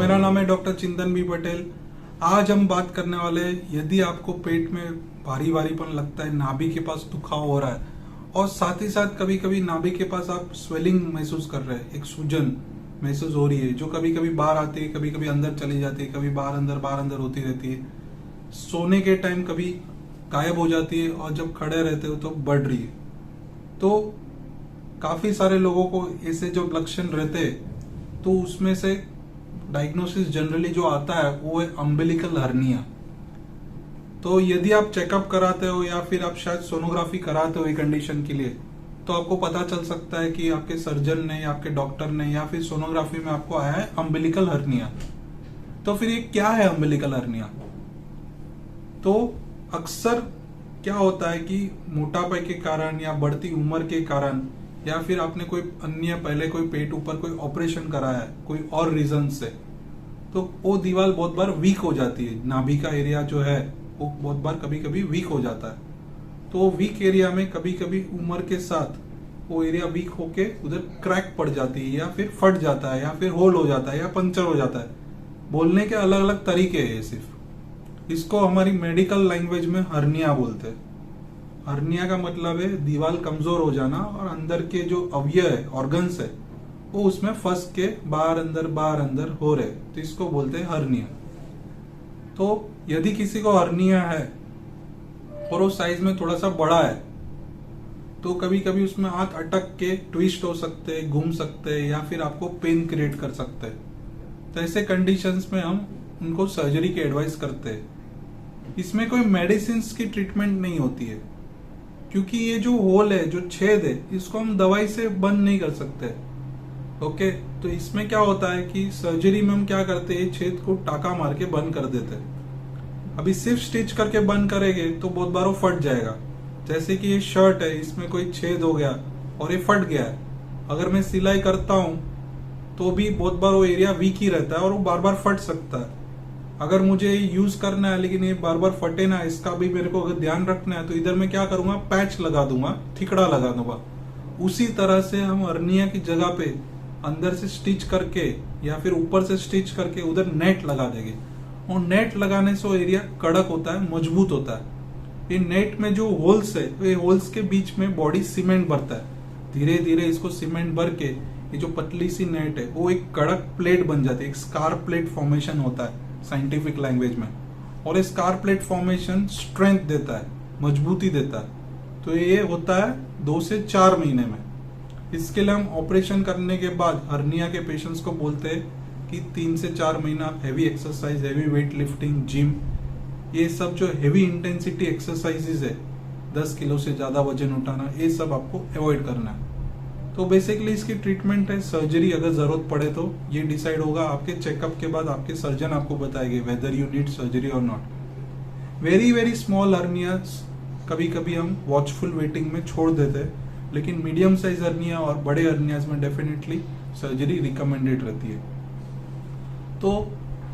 मेरा नाम है डॉक्टर चिंतन बी पटेल। आज हम बात करने वाले हैं, यदि आपको पेट में भारी भारीपन लगता है, नाभि के पास दुखाव हो रहा है और साथ ही साथ कभी कभी नाभि के पास आप स्वेलिंग महसूस कर रहे हैं, एक सूजन महसूस हो रही है जो कभी कभी बाहर आती है, कभी कभी अंदर चली जाती है, कभी बाहर अंदर होती रहती है। सोने के टाइम कभी गायब हो जाती है और जब खड़े रहते हो तो बढ़ रही है। तो काफी सारे लोगों को ऐसे जो लक्षण रहते हैं, तो उसमें से डायग्नोसिस जनरली जो आता है वो है अम्बिलिकल हर्निया। तो यदि आप चेकअप कराते हो या फिर आप शायद सोनोग्राफी कराते हो ये कंडीशन के लिए, तो आपको पता चल सकता है कि आपके सर्जन ने या आपके डॉक्टर ने या फिर सोनोग्राफी में आपको आया है अम्बिलिकल हर्निया। तो फिर ये क्या है अम्बिलिकल हर्निया? तो अक्सर क्या होता है कि मोटापे के कारण या बढ़ती उम्र के कारण या फिर आपने कोई अन्य पहले कोई पेट ऊपर कोई ऑपरेशन कराया है कोई और रीजन से, तो वो दीवार बहुत बार वीक हो जाती है। नाभि का एरिया जो है वो बहुत बार कभी कभी वीक हो जाता है। तो वीक एरिया में कभी कभी उम्र के साथ वो एरिया वीक होके उधर क्रैक पड़ जाती है या फिर फट जाता है या फिर होल हो जाता है या पंचर हो जाता है। बोलने के अलग अलग तरीके हैं। सिर्फ इसको हमारी मेडिकल लैंग्वेज में हर्निया बोलते हैं। हर्निया का मतलब है दीवार कमजोर हो जाना और अंदर के जो अवयव है, ऑर्गन्स है, वो उसमें फंस के बाहर अंदर हो रहे, तो इसको बोलते हैं हर्निया। तो यदि किसी को हर्निया है और वो साइज में थोड़ा सा बड़ा है, तो कभी कभी उसमें हाथ अटक के ट्विस्ट हो सकते हैं, घूम सकते हैं या फिर आपको पेन क्रिएट कर सकते हैं। तो ऐसे कंडीशंस में हम उनको सर्जरी की एडवाइस करते हैं। इसमें कोई मेडिसिन की ट्रीटमेंट नहीं होती है, क्योंकि ये जो होल है, जो छेद है, इसको हम दवाई से बंद नहीं कर सकते। ओके, तो इसमें क्या होता है कि सर्जरी में हम क्या करते हैं, छेद को टाका मार के बंद कर देते हैं। अभी सिर्फ स्टिच करके बंद करेंगे तो बहुत बार वो फट जाएगा। जैसे कि ये शर्ट है, इसमें कोई छेद हो गया और ये फट गया है, अगर मैं सिलाई करता हूं तो भी बहुत बार वो एरिया वीक ही रहता है और वो बार बार फट सकता है। अगर मुझे यूज करना है लेकिन ये बार बार फटे ना, इसका भी मेरे को अगर ध्यान रखना है, तो इधर मैं क्या करूंगा, पैच लगा दूंगा, थिकड़ा लगा दूंगा। उसी तरह से हम हर्निया की जगह पे अंदर से स्टिच करके या फिर ऊपर से स्टिच करके उधर नेट लगा देंगे। और नेट लगाने से वो एरिया कड़क होता है, मजबूत होता है। ये नेट में जो होल्स है, ये होल्स के बीच में बॉडी सीमेंट भरता है। धीरे धीरे इसको सीमेंट भर के ये जो पतली सी नेट है वो एक कड़क प्लेट बन जाती है, एक स्कार प्लेट फॉर्मेशन होता है साइंटिफिक लैंग्वेज में। और ये स्कार प्लेट फॉर्मेशन स्ट्रेंथ देता है, मजबूती देता है। तो ये होता है 2 से 4 महीने में। इसके लिए हम ऑपरेशन करने के बाद हर्निया के पेशेंट्स को बोलते हैं कि 3 से 4 महीना heavy exercise, heavy weight lifting, gym, ये सब जो हैवी इंटेंसिटी एक्सरसाइजेज है, 10 किलो से ज्यादा वजन उठाना, ये सब आपको अवॉइड करना है। तो बेसिकली इसकी ट्रीटमेंट है सर्जरी। अगर जरूरत पड़े तो ये डिसाइड होगा आपके चेकअप के बाद, आपके सर्जन आपको बताएंगे वेदर यू नीड सर्जरी और not. Very very small hernias कभी कभी हम वॉचफुल वेटिंग में छोड़ देते हैं, लेकिन मीडियम साइज हर्निया और बड़े हर्नियाज में डेफिनेटली सर्जरी रिकमेंडेड रहती है। तो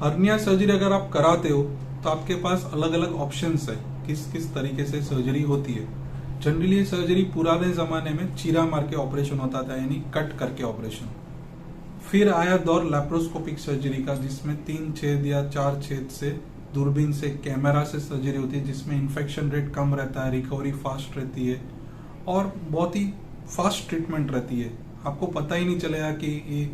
हर्निया सर्जरी अगर आप कराते हो तो आपके पास अलग अलग ऑप्शंस है किस किस तरीके से सर्जरी होती है। जनरली ये सर्जरी पुराने जमाने में चीरा मार के ऑपरेशन होता था, यानी कट करके ऑपरेशन। फिर आया दौर लैप्रोस्कोपिक सर्जरी का, जिसमें 3 छेद या 4 छेद से दूरबीन से, कैमरा से सर्जरी होती है, जिसमें इन्फेक्शन रेट कम रहता है, रिकवरी फास्ट रहती है और बहुत ही फास्ट ट्रीटमेंट रहती है। आपको पता ही नहीं चलेगा कि ये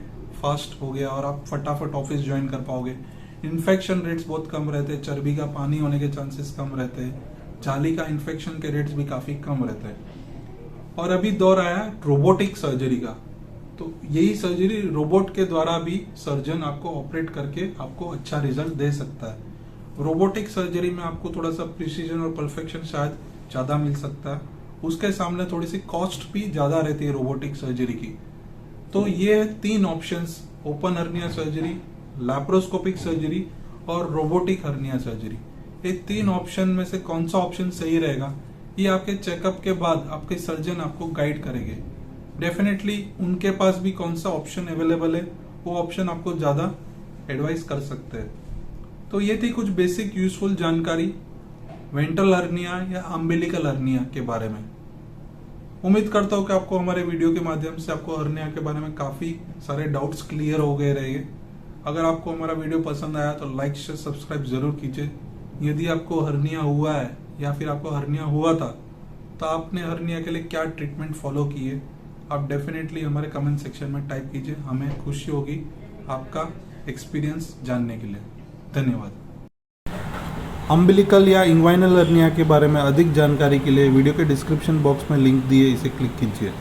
फास्ट हो गया और आप फटाफट ऑफिस ज्वाइन कर पाओगे। इन्फेक्शन रेट्स बहुत कम रहते हैं, चर्बी का पानी होने के चांसेस कम रहते हैं, जाली का इन्फेक्शन के रेट्स भी काफी कम रहते हैं। और अभी दौर आया रोबोटिक सर्जरी का। तो यही सर्जरी रोबोट के द्वारा भी सर्जन आपको ऑपरेट करके आपको अच्छा रिजल्ट दे सकता है। रोबोटिक सर्जरी में आपको थोड़ा सा प्रिसीजन और परफेक्शन शायद ज्यादा मिल सकता है, उसके सामने थोड़ी सी कॉस्ट भी ज्यादा रहती है रोबोटिक सर्जरी की। तो ये 3 options, open hernia surgery, laparoscopic surgery और रोबोटिक हर्निया सर्जरी। ये 3 ऑप्शन में से कौन सा ऑप्शन सही रहेगा, ये आपके चेकअप के बाद आपके सर्जन आपको गाइड करेंगे। डेफिनेटली उनके पास भी कौन सा ऑप्शन अवेलेबल है, वो ऑप्शन आपको ज्यादा एडवाइस कर सकते हैं। तो ये थी कुछ बेसिक यूजफुल जानकारी वेंट्रल हर्निया या अम्बिलिकल हर्निया के बारे में। उम्मीद करता हूँ कि आपको हमारे वीडियो के माध्यम से आपको हर्निया के बारे में काफी सारे डाउट्स क्लियर हो गए रहेंगे। अगर आपको हमारा वीडियो पसंद आया तो लाइक शेयर सब्सक्राइब जरूर कीजिए। यदि आपको हर्निया हुआ है या फिर आपको हर्निया हुआ था तो आपने हर्निया के लिए क्या ट्रीटमेंट फॉलो किए, आप डेफिनेटली हमारे कमेंट सेक्शन में टाइप कीजिए। हमें खुशी होगी आपका एक्सपीरियंस जानने के लिए। धन्यवाद। अम्बिलिकल या इंग्वाइनल हर्निया के बारे में अधिक जानकारी के लिए वीडियो के डिस्क्रिप्शन बॉक्स में लिंक दिए, इसे क्लिक कीजिए।